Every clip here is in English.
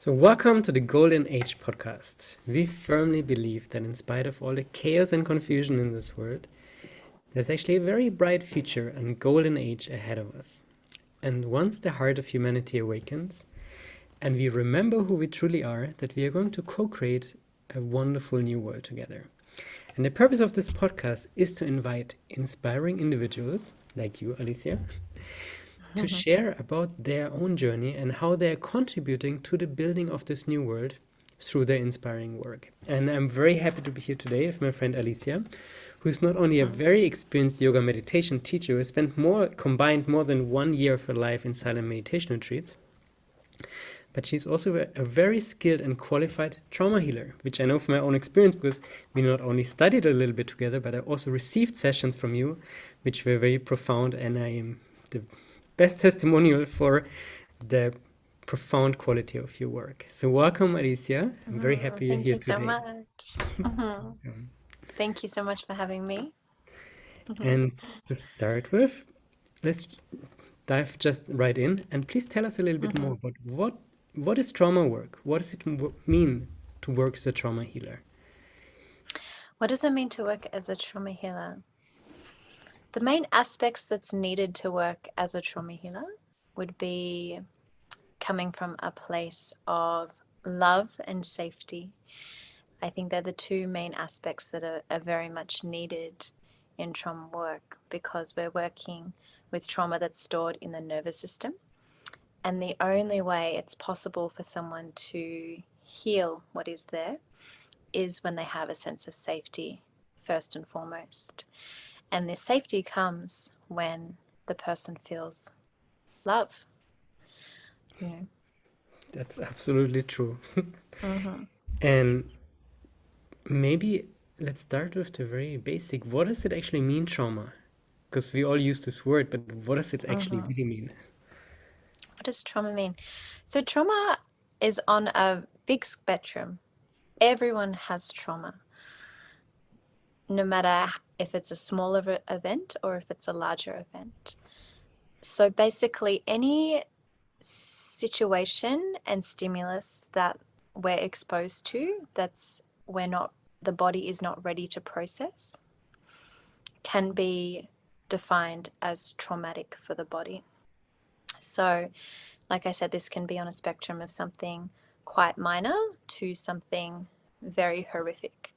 So, welcome to the Golden Age podcast. We firmly believe that in spite of all the chaos and confusion in this world, there's actually a very bright future and golden age ahead of us. And once the heart of humanity awakens, and we remember who we truly are, that we are going to co create a wonderful new world together. And the purpose of this podcast is to invite inspiring individuals like you, Alicia, to share about their own journey and how they are contributing to the building of this new world through their inspiring work. And I'm very happy to be here today with my friend Alicia, who's not only a very experienced yoga meditation teacher who spent combined more than 1 year of her life in silent meditation retreats, but she's also a very skilled and qualified trauma healer, which I know from my own experience because we not only studied a little bit together, but I also received sessions from you, which were very profound, and I am the best testimonial for the profound quality of your work. So welcome, Alicia. I'm very happy you're Thank here you so today. much. Thank you so much for having me. And to start with, let's dive just right in, and please tell us a little bit more about what is trauma work? What does it mean to work as a trauma healer? What does it mean to work as a trauma healer? The main aspects that's needed to work as a trauma healer would be coming from a place of love and safety. I think they're the two main aspects that are very much needed in trauma work because we're working with trauma that's stored in the nervous system. And the only way it's possible for someone to heal what is there is when they have a sense of safety, first and foremost. And this safety comes when the person feels love. Yeah. That's absolutely true. Mm-hmm. And maybe let's start with the very basic. What does it actually mean, trauma? Because we all use this word, but what does it actually Mm-hmm. really mean? What does trauma mean? So, trauma is on a big spectrum. Everyone has trauma, no matter if it's a smaller event or if it's a larger event. So, basically, any situation and stimulus that we're exposed to the body is not ready to process can be defined as traumatic for the body. So, like I said, this can be on a spectrum of something quite minor to something very horrific.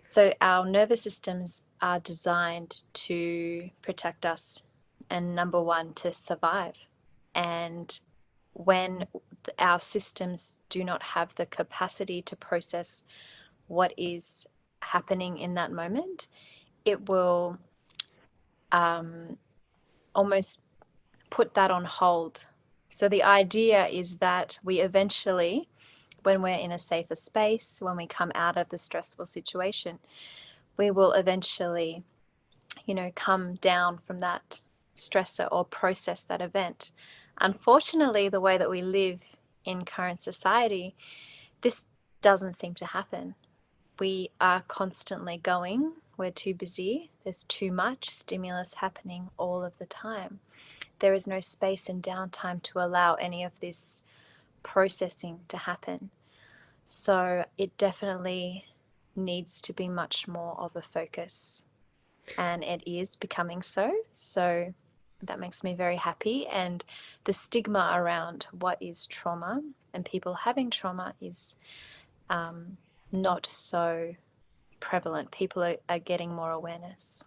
So, our nervous systems are designed to protect us, and number one, to survive. And when our systems do not have the capacity to process what is happening in that moment, it will almost put that on hold. So the idea is that we eventually, when we're in a safer space, when we come out of the stressful situation, we will eventually, come down from that stressor or process that event. Unfortunately, the way that we live in current society, this doesn't seem to happen. We are constantly going, we're too busy, there's too much stimulus happening all of the time. There is no space and downtime to allow any of this processing to happen. So it definitely needs to be much more of a focus, and it is becoming so. So that makes me very happy. And the stigma around what is trauma and people having trauma is not so prevalent. People are getting more awareness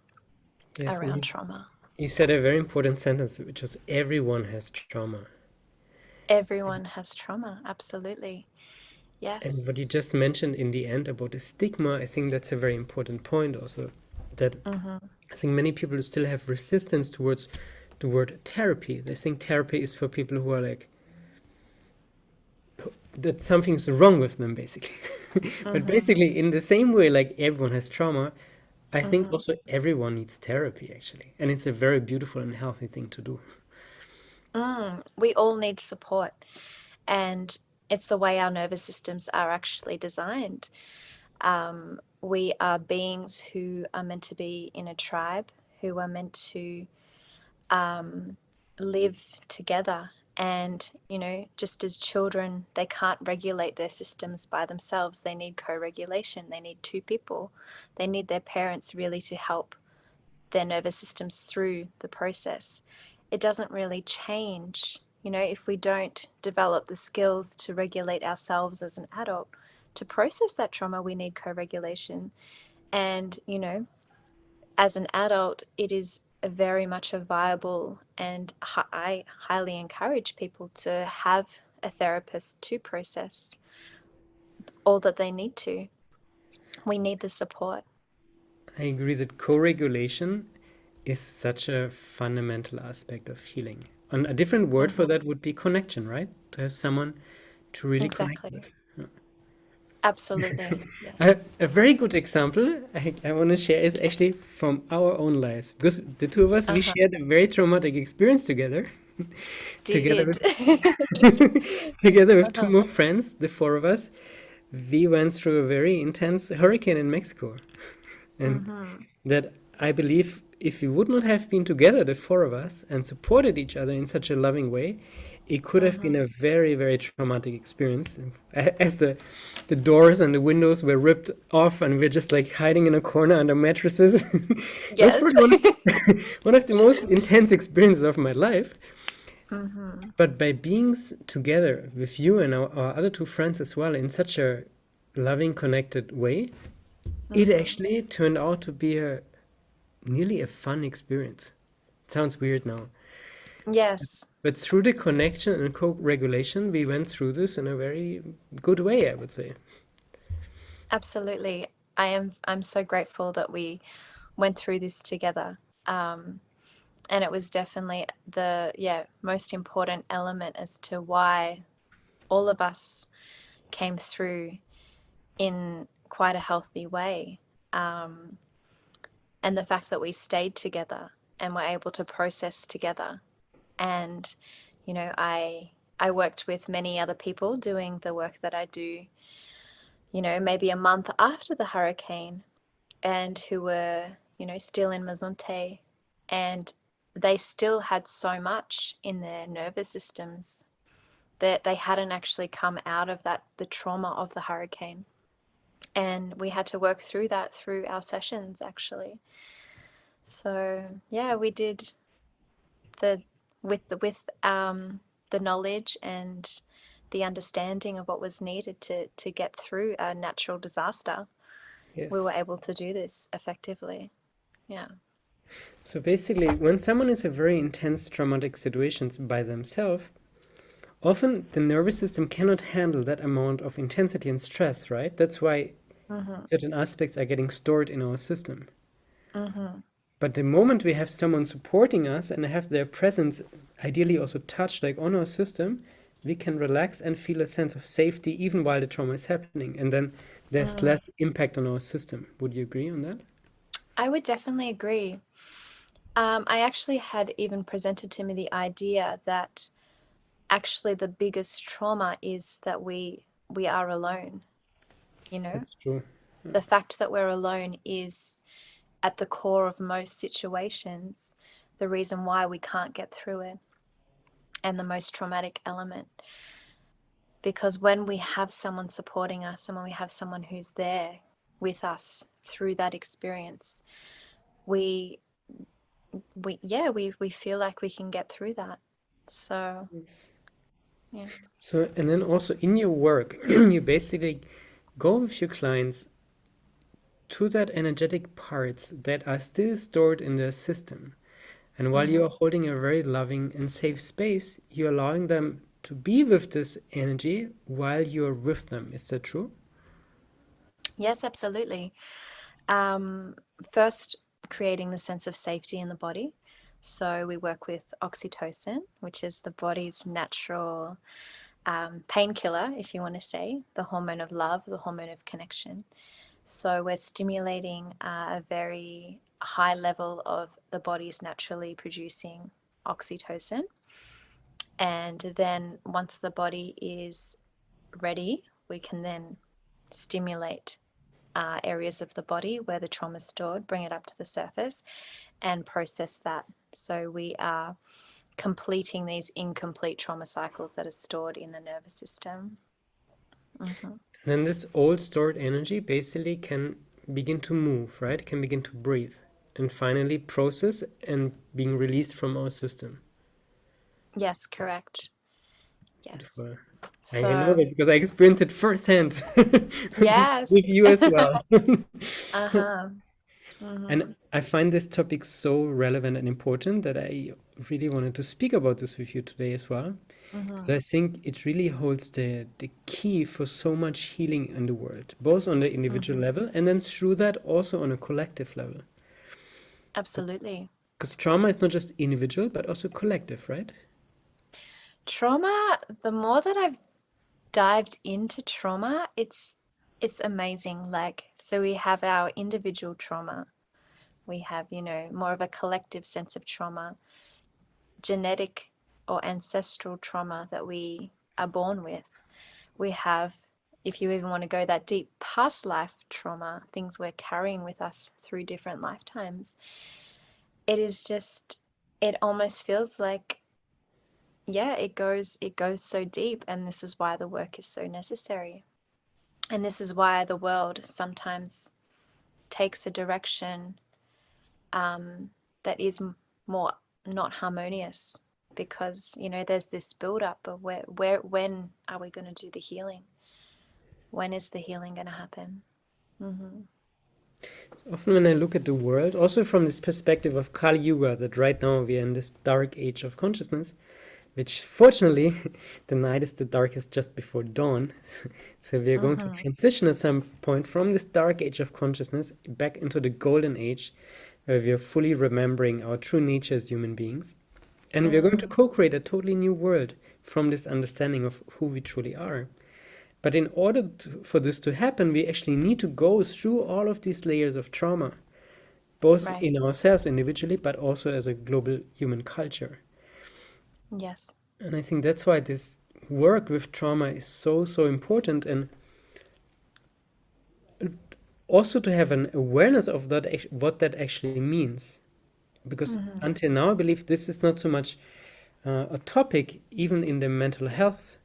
Yes, and around trauma. you said a very important sentence, which was everyone has trauma. Everyone has trauma, absolutely. And Yes. what you just mentioned in the end about the stigma, I think that's a very important point also. That Mm-hmm. I think many people still have resistance towards the word therapy. They think therapy is for people who are like, that something's wrong with them, basically. But Mm-hmm. basically, in the same way, like everyone has trauma, I think Mm-hmm. also everyone needs therapy, actually. And it's a very beautiful and healthy thing to do. We all need support, and it's the way our nervous systems are actually designed. We are beings who are meant to be in a tribe, who are meant to live together And, just as children, they can't regulate their systems by themselves. They need co-regulation. They need two people. They need their parents really to help their nervous systems through the process. It doesn't really change, if we don't develop the skills to regulate ourselves as an adult. To process that trauma, we need co-regulation. And, as an adult, it is very much a viable, and I highly encourage people to have a therapist to process all that they need to. We need the support. I agree that co-regulation is such a fundamental aspect of healing. And a different word for that would be connection, right? To have someone to really connect Exactly. with. Yeah. Absolutely. Yes. A very good example I want to share is actually from our own lives, because the two of us, we Uh-huh. shared a very traumatic experience together, together Did. with together with two Uh-huh. more friends, the four of us. We went through a very intense hurricane in Mexico, and Mm-hmm. that I believe if we would not have been together, the four of us, and supported each other in such a loving way, it could have been Mm-hmm. a very, very traumatic experience. As the doors and the windows were ripped off, and we're just like hiding in a corner under mattresses. It was Yes. probably one of the most intense experiences of my life. Mm-hmm. But by being together with you and our other two friends as well in such a loving, connected way, it Mm-hmm. actually turned out to be a nearly a fun experience. It sounds weird now. Yes. But through the connection and co-regulation, we went through this in a very good way, I would say. Absolutely. I'm so grateful that we went through this together. And it was definitely the most important element as to why all of us came through in quite a healthy way. Um, and the fact that we stayed together and were able to process together. And, I worked with many other people doing the work that I do, maybe a month after the hurricane, and who were, still in Mazunte, and they still had so much in their nervous systems that they hadn't actually come out of the trauma of the hurricane. And we had to work through that through our sessions, actually. So yeah, we did the with the knowledge and the understanding of what was needed to get through a natural disaster. We were Yes. able to do this effectively. Yeah. So basically, when someone is in very intense traumatic situations by themselves, often the nervous system cannot handle that amount of intensity and stress, right? That's why Mm-hmm. certain aspects are getting stored in our system. Mm-hmm. But the moment we have someone supporting us and have their presence ideally also touched like on our system, we can relax and feel a sense of safety even while the trauma is happening. And then there's Mm. less impact on our system. Would you agree on that? I would definitely agree. I actually had even presented to me the idea that actually the biggest trauma is that we are alone. You know, That's true. the fact that we're alone is at the core of most situations the reason why we can't get through it, and the most traumatic element. Because when we have someone supporting us and when we have someone who's there with us through that experience, we we feel like we can get through that. So Yes. yeah. So, and then also in your work, you basically go with your clients to that energetic parts that are still stored in their system. And while you Mm-hmm. are holding a very loving and safe space, you're allowing them to be with this energy while you're with them. Is that true? Yes, absolutely. Um, First, creating the sense of safety in the body. So we work with oxytocin, which is the body's natural painkiller, if you want to say, the hormone of love, the hormone of connection. So we're stimulating a very high level of the body's naturally producing oxytocin. And then once the body is ready, we can then stimulate areas of the body where the trauma is stored, bring it up to the surface and process that. So we are completing these incomplete trauma cycles that are stored in the nervous system. Then this old stored energy basically can begin to move, right? Can begin to breathe and finally process and being released from our system. Yes, correct. Yes. Beautiful. I know So, that because I experienced it firsthand yes. with you as well. Uh-huh. And I find this topic so relevant and important that I really wanted to speak about this with you today as well. Because I think it really holds the key for so much healing in the world, both on the individual level and then through that also on a collective level. Absolutely. Because trauma is not just individual, but also collective, right? Trauma, the more that I've dived into trauma, it's amazing. Like, so we have our individual trauma. We have, more of a collective sense of trauma, genetic or ancestral trauma that we are born with. We have, if you even want to go that deep, past life trauma, things we're carrying with us through different lifetimes. It is just, it almost feels like, yeah, it goes so deep, and this is why the work is so necessary. And this is why the world sometimes takes a direction that is more not harmonious, because there's this build-up of when are we going to do the healing? When is the healing going to happen? Often when I look at the world, also from this perspective of Kali Yuga, that right now we are in this dark age of consciousness, which fortunately the night is the darkest just before dawn. So we are going to transition at some point from this dark age of consciousness back into the golden age, where we are fully remembering our true nature as human beings. And we are going to co-create a totally new world from this understanding of who we truly are. But in order for this to happen, we actually need to go through all of these layers of trauma, both Right. in ourselves individually, but also as a global human culture. Yes. And I think that's why this work with trauma is so, so important. And also to have an awareness of that, what that actually means. Because until now, I believe this is not so much a topic, even in the mental health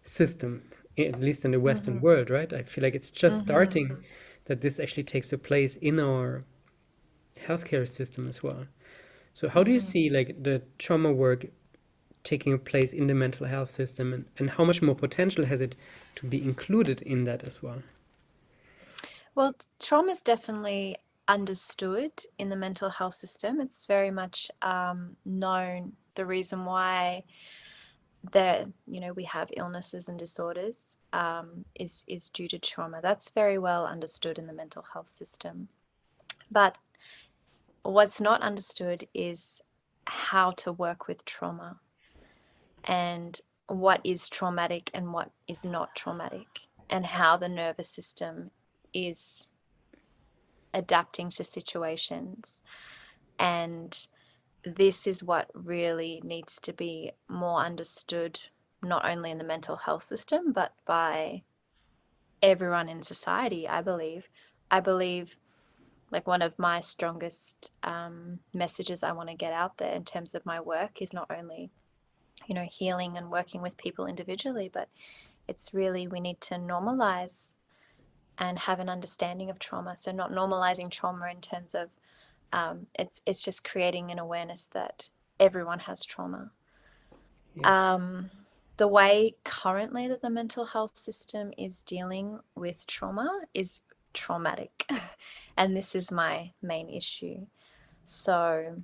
system, at least in the Western world, right? I feel like it's just starting that this actually takes a place in our healthcare system as well. So how do you see like the trauma work taking place in the mental health system, and how much more potential has it to be included in that as well? Well, trauma is definitely understood in the mental health system. It's very much known. The reason why we have illnesses and disorders is due to trauma. That's very well understood in the mental health system. But what's not understood is how to work with trauma, and what is traumatic and what is not traumatic, and how the nervous system is adapting to situations. And this is what really needs to be more understood, not only in the mental health system, but by everyone in society, I believe. I believe, like, one of my strongest messages I want to get out there in terms of my work is not only, healing and working with people individually, but it's really, we need to normalize and have an understanding of trauma. So not normalizing trauma in terms of it's just creating an awareness that everyone has trauma. Yes. The way currently that the mental health system is dealing with trauma is traumatic. And this is my main issue. So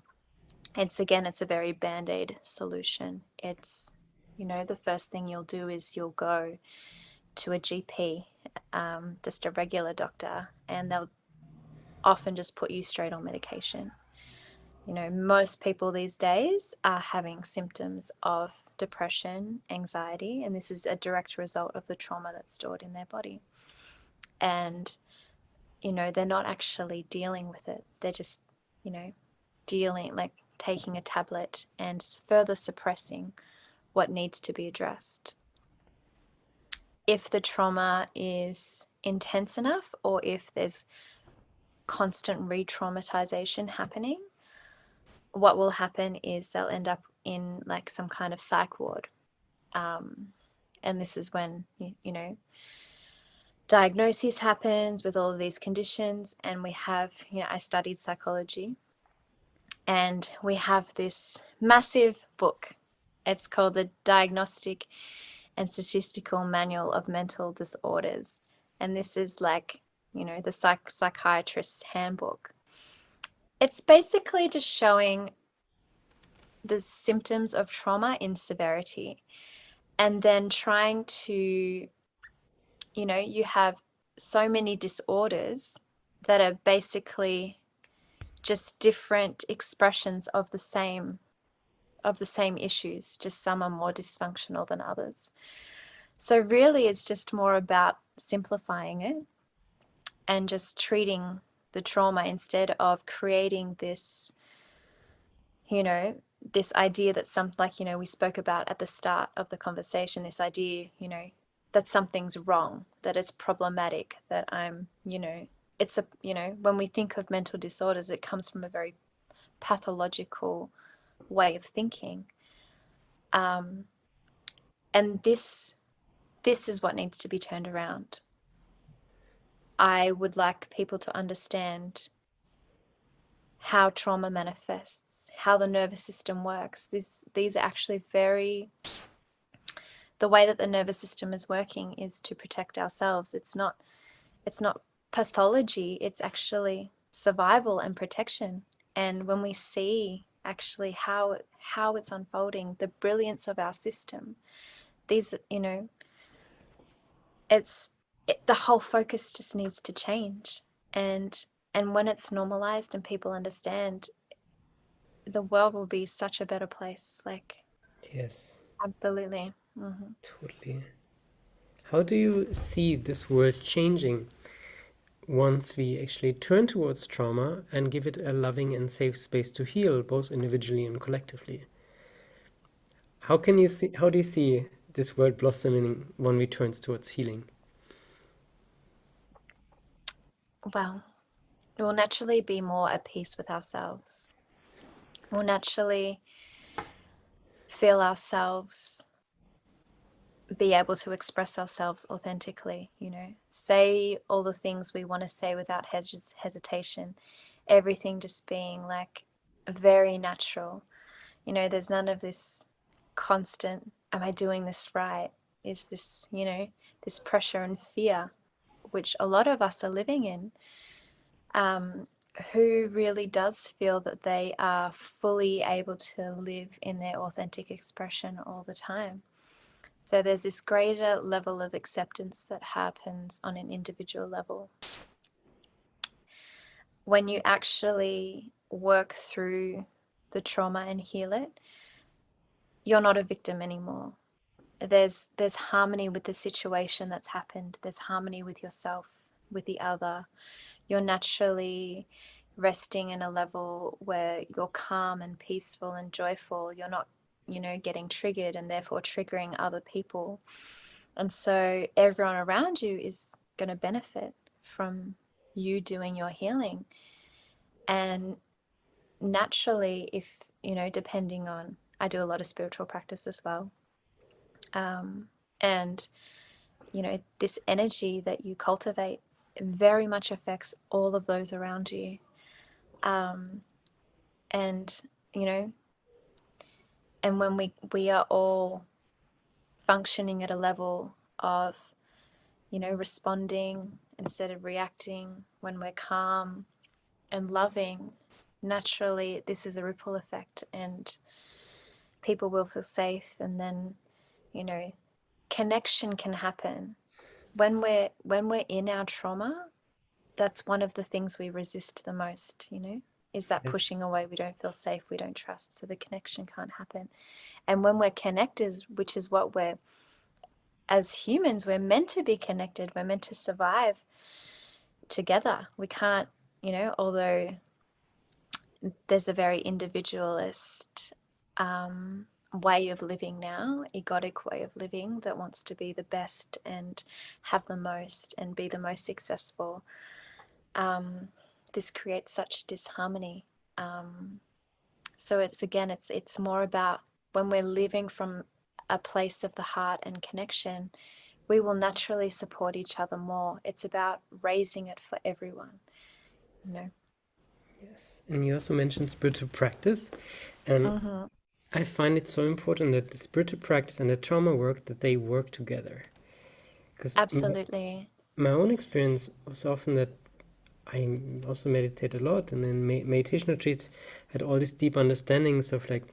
it's a very band-aid solution. It's, the first thing you'll do is you'll go to a GP, just a regular doctor, and they'll often just put you straight on medication. Most people these days are having symptoms of depression, anxiety, and this is a direct result of the trauma that's stored in their body. And, they're not actually dealing with it. They're just, dealing, like taking a tablet and further suppressing what needs to be addressed. If the trauma is intense enough, or if there's constant re-traumatization happening, what will happen is they'll end up in like some kind of psych ward. And this is when, diagnosis happens with all of these conditions. And we have, I studied psychology, and we have this massive book. It's called the Diagnostic and Statistical Manual of Mental Disorders. And this is like, the psychiatrist's handbook. It's basically just showing the symptoms of trauma in severity, and then trying to, you have so many disorders that are basically just different expressions of the same issues, just some are more dysfunctional than others. So really it's just more about simplifying it and just treating the trauma instead of creating this, this idea that we spoke about at the start of the conversation, this idea, that something's wrong, that it's problematic, that I'm, it's when we think of mental disorders, it comes from a very pathological way of thinking. And this is what needs to be turned around. I would like people to understand how trauma manifests, how the nervous system works. These are actually the way that the nervous system is working is to protect ourselves. It's not pathology, it's actually survival and protection. And when we see actually how it's unfolding, the brilliance of our system, the whole focus just needs to change. And when it's normalized and people understand, the world will be such a better place. Like, Yes, absolutely. totally. How do you see this world changing once we actually turn towards trauma and give it a loving and safe space to heal, both individually and collectively? How do you see this world blossoming when we turn towards healing? Well, we'll naturally be more at peace with ourselves. We'll naturally feel ourselves, be able to express ourselves authentically, say all the things we want to say without hesitation, everything just being like very natural. There's none of this constant, am I doing this right? Is this, this pressure and fear, which a lot of us are living in. Who really does feel that they are fully able to live in their authentic expression all the time. So there's this greater level of acceptance that happens on an individual level. When you actually work through the trauma and heal it, you're not a victim anymore. There's harmony with the situation that's happened. There's harmony with yourself, with the other. You're naturally resting in a level where you're calm and peaceful and joyful. You're not, getting triggered and therefore triggering other people. And so everyone around you is going to benefit from you doing your healing. And naturally, if, depending on, I do a lot of spiritual practice as well. And, this energy that you cultivate very much affects all of those around you. And, and when we are all functioning at a level of, responding instead of reacting, when we're calm and loving, naturally this is a ripple effect and people will feel safe. And then, connection can happen. When we're in our trauma, that's one of the things we resist the most, is that pushing away. We don't feel safe, we don't trust, so the connection can't happen. And when we're connected, which is what we're, as humans, we're meant to be connected, we're meant to survive together. We can't, although there's a very individualist way of living now, egotic way of living that wants to be the best and have the most and be the most successful. This creates such disharmony. So it's more about when we're living from a place of the heart and connection, we will naturally support each other more. It's about raising it for everyone, you know. Yes. And you also mentioned spiritual practice. And I find it so important that the spiritual practice and the trauma work, that they work together. Because Absolutely. my own experience was often that I also meditate a lot, and then meditation retreats had all these deep understandings of like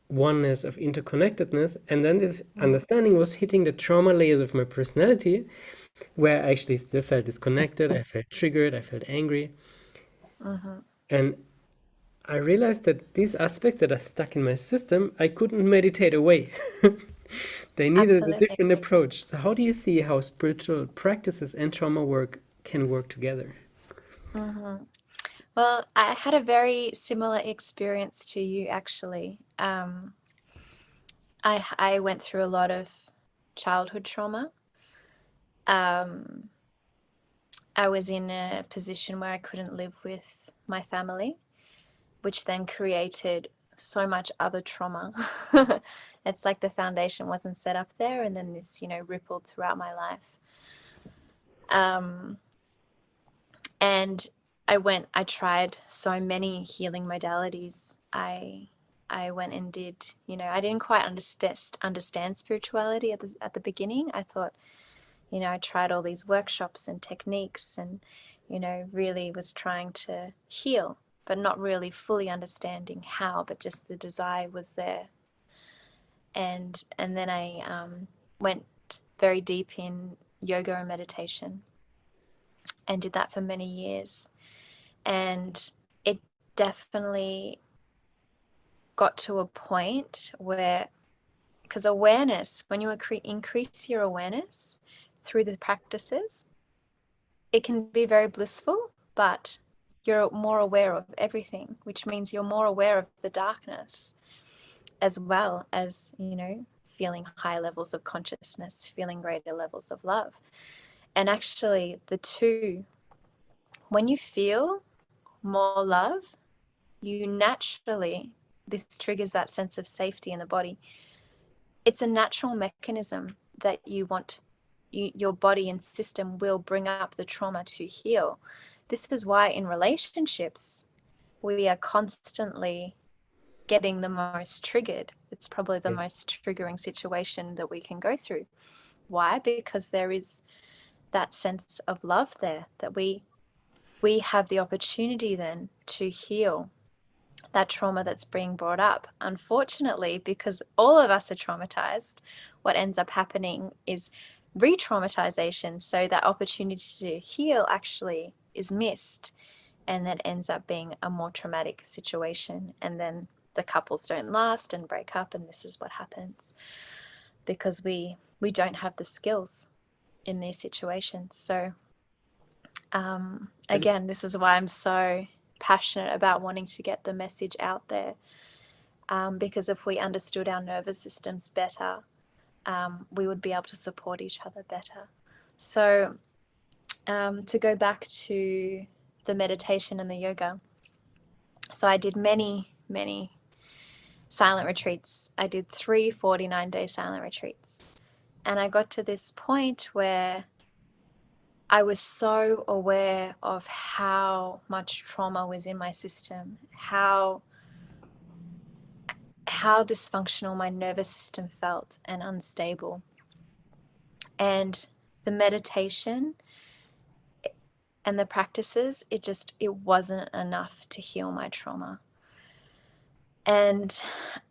oneness, of interconnectedness, and then this understanding was hitting the trauma layers of my personality, where I actually still felt disconnected, I felt triggered, I felt angry. And I realized that these aspects that are stuck in my system, I couldn't meditate away. They needed a Absolutely. different approach. So how do you see how spiritual practices and trauma work can work together? Well, I had a very similar experience to you, actually. I went through a lot of childhood trauma. I was in a position where I couldn't live with my family, which then created so much other trauma. It's like the foundation wasn't set up there, and then this, rippled throughout my life. And I tried so many healing modalities. I went and did, I didn't quite understand spirituality at the beginning. I thought, I tried all these workshops and techniques and, really was trying to heal, but not really fully understanding how, but just the desire was there. And then I went very deep in yoga and meditation and did that for many years. And it definitely got to a point where, because awareness, when you increase your awareness through the practices, it can be very blissful, but you're more aware of everything, which means you're more aware of the darkness, as well as, feeling high levels of consciousness, feeling greater levels of love. And actually, the two, when you feel more love, you naturally, this triggers that sense of safety in the body. It's a natural mechanism that your body and system will bring up the trauma to heal. This is why in relationships, we are constantly getting the most triggered. It's probably the most triggering situation that we can go through. Why? Because there is that sense of love there, that we have the opportunity then to heal that trauma that's being brought up. Unfortunately, because all of us are traumatized, what ends up happening is re-traumatization. So that opportunity to heal actually is missed, and that ends up being a more traumatic situation. And then the couples don't last and break up, and this is what happens because we don't have the skills in these situations. So again, this is why I'm so passionate about wanting to get the message out there, because if we understood our nervous systems better, we would be able to support each other better. So to go back to the meditation and the yoga, so I did many silent retreats. I did 3 49-day silent retreats, and I got to this point where I was so aware of how much trauma was in my system, how dysfunctional my nervous system felt and unstable. And the meditation and the practices, it wasn't enough to heal my trauma. And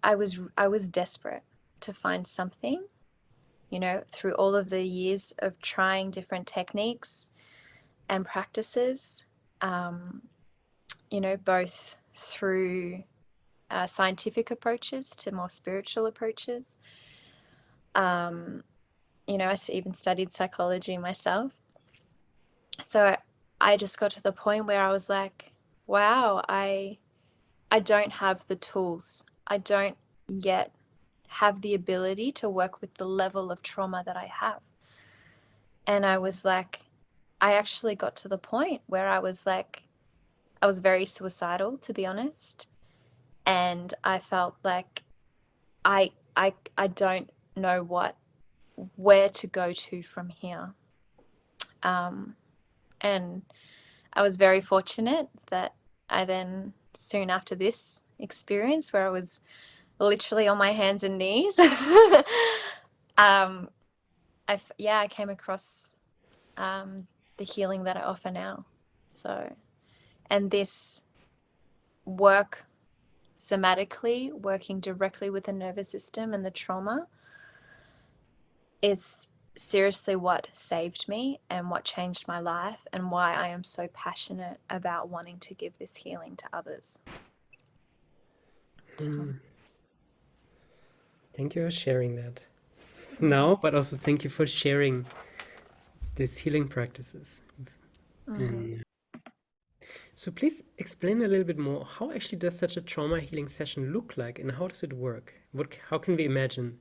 I was desperate to find something, through all of the years of trying different techniques and practices, both through scientific approaches to more spiritual approaches. I even studied psychology myself. So I just got to the point where I was like, wow, I don't have the tools. I don't yet have the ability to work with the level of trauma that I have. And I was like, I actually got to the point where I was like, I was very suicidal, to be honest. And I felt like I don't know where to go to from here. And I was very fortunate that I then, soon after this experience where I was literally on my hands and knees, I came across the healing that I offer now. So, and this work somatically, working directly with the nervous system and the trauma, is seriously what saved me and what changed my life, and why I am so passionate about wanting to give this healing to others. Thank you for sharing that now, but also thank you for sharing these healing practices. And so please explain a little bit more, how actually does such a trauma healing session look like, and how does it work? How can we imagine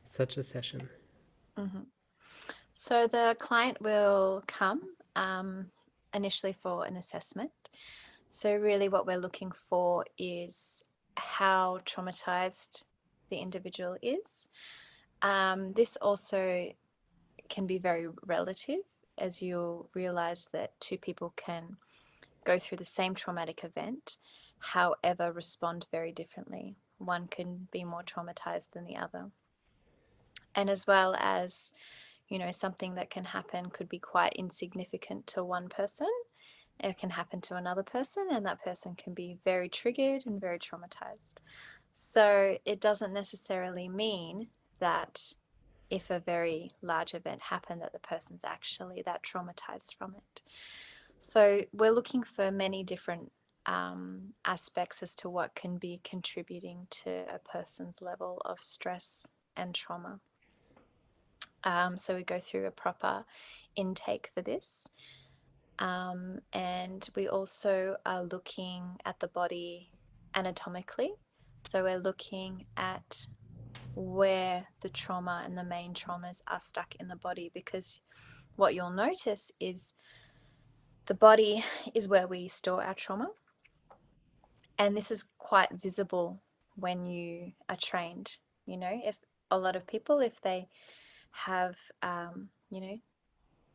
such a session? So the client will come initially for an assessment. So really what we're looking for is how traumatized the individual is. This also can be very relative, as you'll realize that two people can go through the same traumatic event, however respond very differently. One can be more traumatized than the other. And as well as, something that can happen could be quite insignificant to one person. It can happen to another person, and that person can be very triggered and very traumatized. So it doesn't necessarily mean that if a very large event happened, that the person's actually that traumatized from it. So we're looking for many different aspects as to what can be contributing to a person's level of stress and trauma. So we go through a proper intake for this. And we also are looking at the body anatomically. So we're looking at where the trauma and the main traumas are stuck in the body, because what you'll notice is the body is where we store our trauma. And this is quite visible when you are trained. If a lot of people, if they have,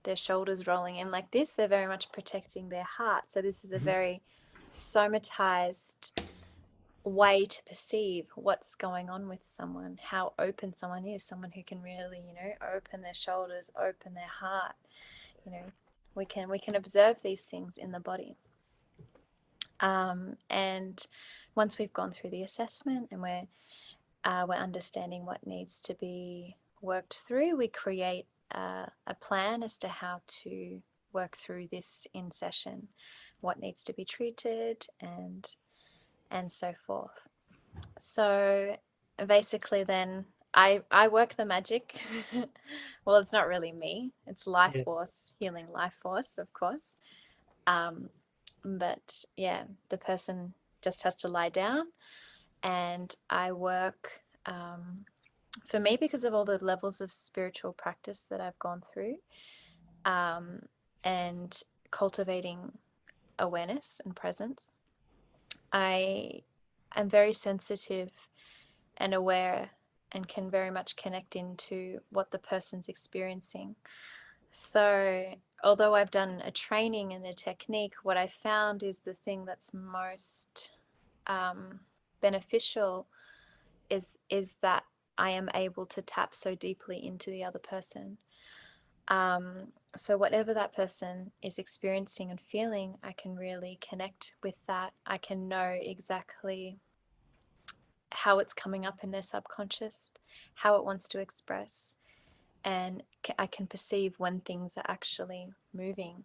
their shoulders rolling in like this, they're very much protecting their heart. So this is a very somatized way to perceive what's going on with someone, how open someone is, someone who can really, open their shoulders, open their heart. We can observe these things in the body. And once we've gone through the assessment and we're understanding what needs to be worked through, we create a plan as to how to work through this in session, what needs to be treated, and so forth. So basically then I work the magic. Well, it's not really me, it's life force, healing life force, of course. But yeah, the person just has to lie down, and I work, for me, because of all the levels of spiritual practice that I've gone through, and cultivating awareness and presence, I am very sensitive and aware, and can very much connect into what the person's experiencing. So although I've done a training and a technique, what I found is the thing that's most beneficial is that I am able to tap so deeply into the other person. So whatever that person is experiencing and feeling, I can really connect with that. I can know exactly how it's coming up in their subconscious, how it wants to express, and I can perceive when things are actually moving.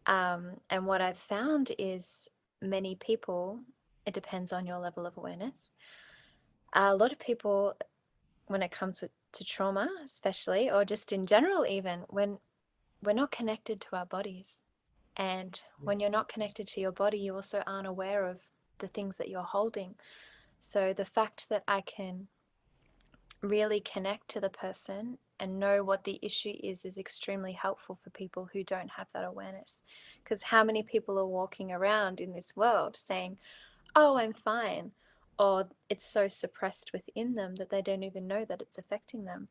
And what I've found is many people, it depends on your level of awareness. A lot of people, when it comes to trauma, especially, or just in general, even when we're not connected to our bodies. And when you're not connected to your body, you also aren't aware of the things that you're holding. So the fact that I can really connect to the person and know what the issue is extremely helpful for people who don't have that awareness. Because how many people are walking around in this world saying, oh, I'm fine, or it's so suppressed within them that they don't even know that it's affecting them.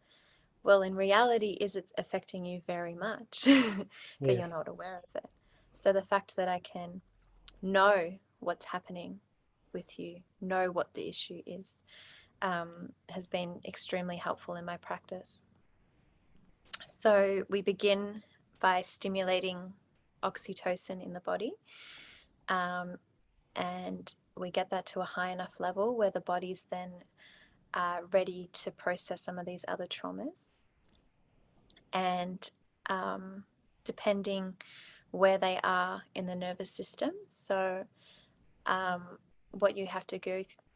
Well, in reality, is it's affecting you very much, but you're Yes. not aware of it. So the fact that I can know what's happening with you, know what the issue is, has been extremely helpful in my practice. So we begin by stimulating oxytocin in the body, and we get that to a high enough level where the body's then ready to process some of these other traumas. And depending where they are in the nervous system, so what you have to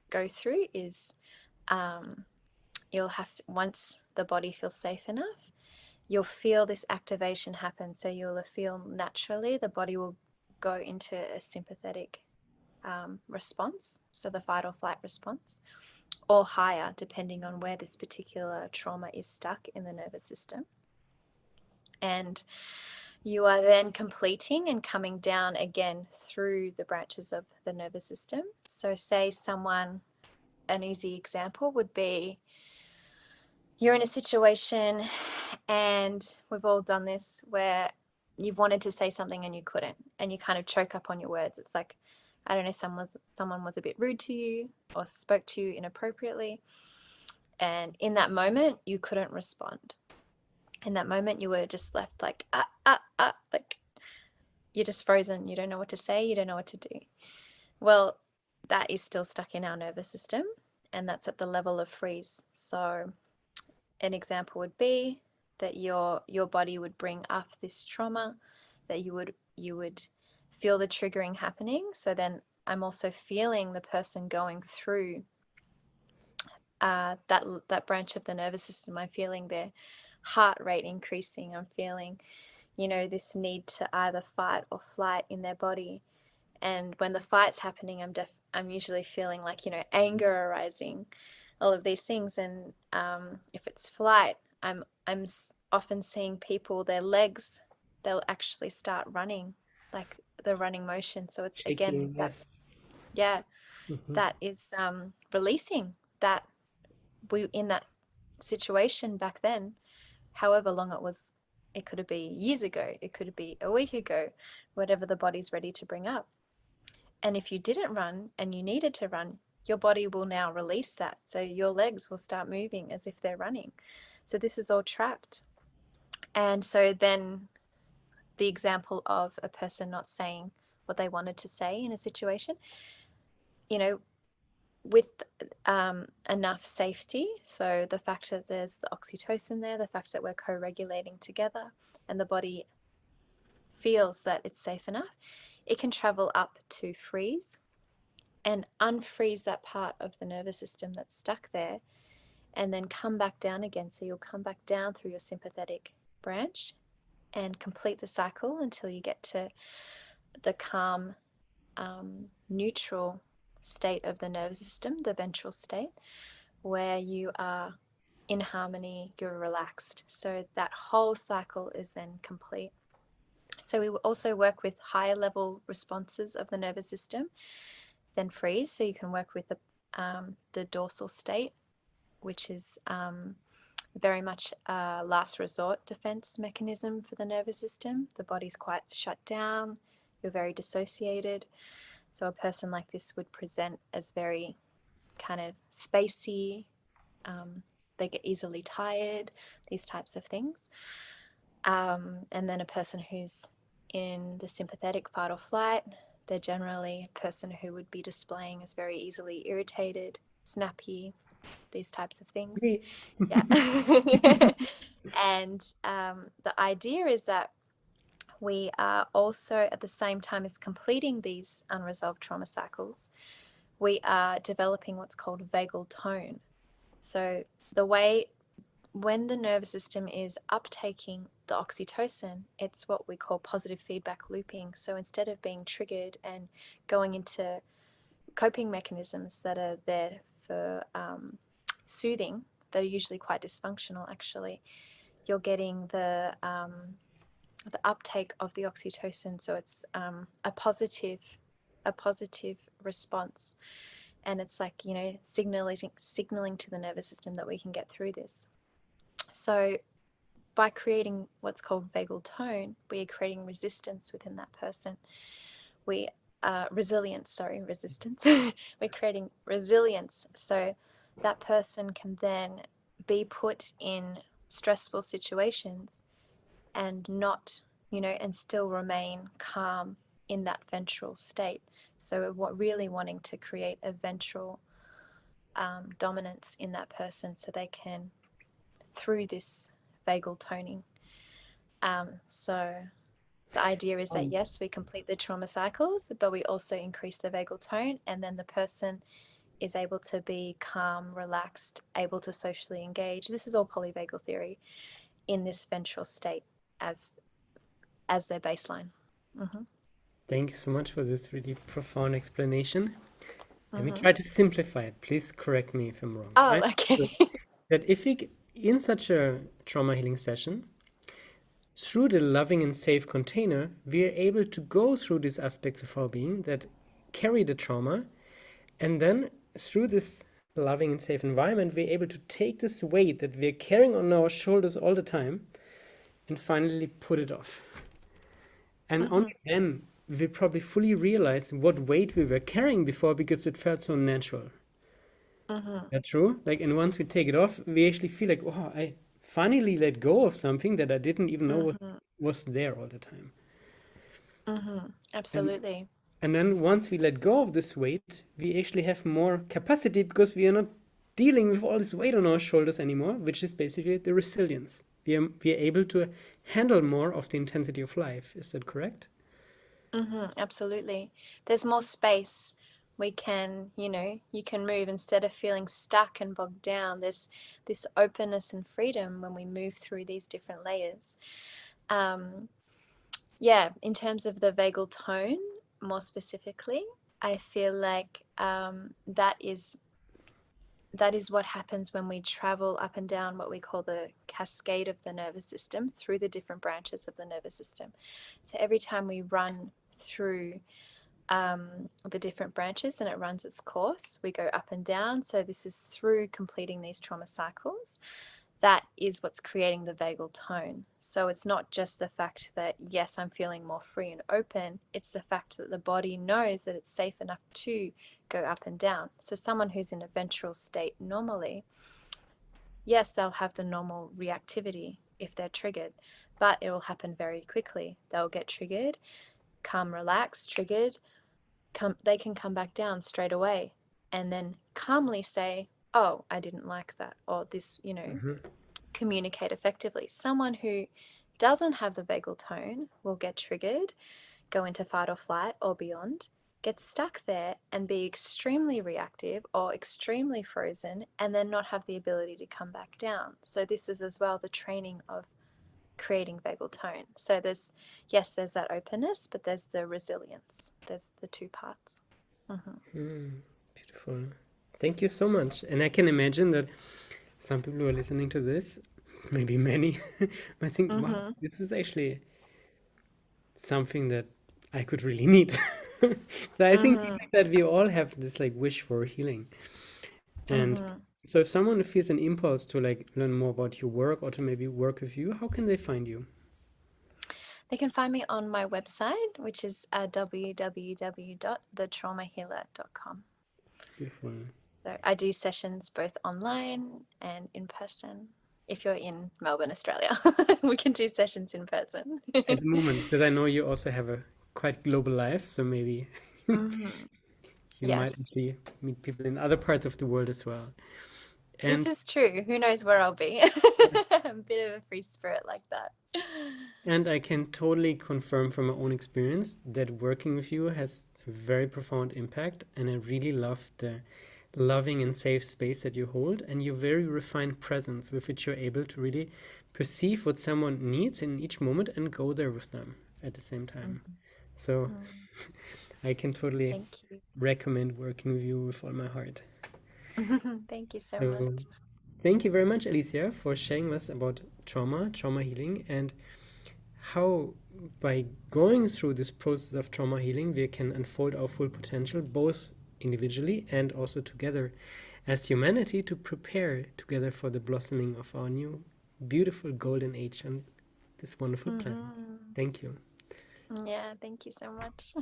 go through is you'll have to, once the body feels safe enough, you'll feel this activation happen. So you'll feel naturally the body will go into a sympathetic response, so the fight or flight response, or higher, depending on where this particular trauma is stuck in the nervous system. And you are then completing and coming down again through the branches of the nervous system. So say someone, an easy example would be, you're in a situation, and we've all done this, where you've wanted to say something and you couldn't, and you kind of choke up on your words. It's like, I don't know, someone was a bit rude to you or spoke to you inappropriately, and in that moment you couldn't respond. In that moment you were just left like like you're just frozen. You don't know what to say, you don't know what to do. Well, that is still stuck in our nervous system, and that's at the level of freeze. So an example would be that your body would bring up this trauma, that you would feel the triggering happening. So then I'm also feeling the person going through that branch of the nervous system. I'm feeling their heart rate increasing. I'm feeling, this need to either fight or flight in their body. And when the fight's happening, I'm usually feeling like, anger arising, all of these things. And if it's flight, I'm often seeing people, their legs, they'll actually start running, like the running motion. So it's, again, Shaking, yes. that's, yeah, Mm-hmm. that is releasing that we in that situation back then, however long it was. It could be years ago, it could be a week ago, whatever the body's ready to bring up. And if you didn't run and you needed to run, your body will now release that. So your legs will start moving as if they're running. So this is all trapped. And so then the example of a person not saying what they wanted to say in a situation, with enough safety. So the fact that there's the oxytocin there, the fact that we're co-regulating together, and the body feels that it's safe enough, it can travel up to freeze and unfreeze that part of the nervous system that's stuck there, and then come back down again. So you'll come back down through your sympathetic branch and complete the cycle until you get to the calm, neutral state of the nervous system, the ventral state, where you are in harmony, you're relaxed. So that whole cycle is then complete. So we will also work with higher level responses of the nervous system than freeze. So you can work with the dorsal state, which is very much a last resort defense mechanism for the nervous system. The body's quite shut down, you're very dissociated. So a person like this would present as very kind of spacey, they get easily tired, these types of things. And then a person who's in the sympathetic fight or flight, they're generally a person who would be displaying as very easily irritated, snappy, these types of things. Me. Yeah. And the idea is that we are also, at the same time as completing these unresolved trauma cycles, we are developing what's called vagal tone. So the way, when the nervous system is uptaking the oxytocin, it's what we call positive feedback looping. So instead of being triggered and going into coping mechanisms that are there for soothing, that are usually quite dysfunctional, actually, you're getting the uptake of the oxytocin. So it's a positive response. And it's like, signaling to the nervous system that we can get through this. So by creating what's called vagal tone, we are creating resistance within that person. Resistance. We're creating resilience. So that person can then be put in stressful situations and not, and still remain calm in that ventral state. So what really wanting to create a ventral dominance in that person so they can, through this vagal toning. So the idea is that, yes, we complete the trauma cycles, but we also increase the vagal tone, and then the person is able to be calm, relaxed, able to socially engage. This is all polyvagal theory, in this ventral state as their baseline. Mm-hmm. Thank you so much for this really profound explanation. Let me Mm-hmm. try to simplify it. Please correct me if I'm wrong. Oh, okay. That if we, in such a trauma healing session, through the loving and safe container, we are able to go through these aspects of our being that carry the trauma, and then through this loving and safe environment, we're able to take this weight that we're carrying on our shoulders all the time and finally put it off. And only then we probably fully realize what weight we were carrying before, because it felt so natural. That's true. Like, and once we take it off, we actually feel like, oh, I finally let go of something that I didn't even know was there all the time. Absolutely. And then once we let go of this weight, we actually have more capacity, because we are not dealing with all this weight on our shoulders anymore, which is basically the resilience. We are able to handle more of the intensity of life. Is that correct? Absolutely. There's more space. We can, you can move instead of feeling stuck and bogged down. There's this openness and freedom when we move through these different layers. In terms of the vagal tone, more specifically, I feel like that is what happens when we travel up and down what we call the cascade of the nervous system through the different branches of the nervous system. So every time we run through the different branches and it runs its course, we go up and down. So this is through completing these trauma cycles. That is what's creating the vagal tone. So it's not just the fact that, yes, I'm feeling more free and open. It's the fact that the body knows that it's safe enough to go up and down. So someone who's in a ventral state normally, yes, they'll have the normal reactivity if they're triggered, but it will happen very quickly. They'll get triggered, calm, relaxed, triggered, they can come back down straight away and then calmly say, oh, I didn't like that, or this, communicate effectively. Someone who doesn't have the vagal tone will get triggered, go into fight or flight or beyond, get stuck there and be extremely reactive or extremely frozen, and then not have the ability to come back down. So this is as well the training of creating vagal tone. So there's that openness, but there's the resilience. There's the two parts. Beautiful. Thank you so much. And I can imagine that some people who are listening to this, maybe many, might think, wow, this is actually something that I could really need. So I think, like I said, we all have this like wish for healing. And so if someone feels an impulse to like learn more about your work or to maybe work with you, how can they find you? They can find me on my website, which is www.thetraumahealer.com. Beautiful. So I do sessions both online and in person. If you're in Melbourne, Australia, we can do sessions in person. At the moment, because I know you also have a quite global life, so maybe you might actually meet people in other parts of the world as well. And this is true. Who knows where I'll be? I'm a bit of a free spirit like that. And I can totally confirm from my own experience that working with you has a very profound impact, and I really love the loving and safe space that you hold, and your very refined presence with which you're able to really perceive what someone needs in each moment and go there with them at the same time. So I can totally recommend working with you with all my heart. Thank you so much. Thank you very much, Alicia, for sharing us about trauma healing, and how by going through this process of trauma healing, we can unfold our full potential, both individually and also together as humanity to prepare together for the blossoming of our new beautiful golden age on this wonderful planet. Thank you. Yeah, thank you so much.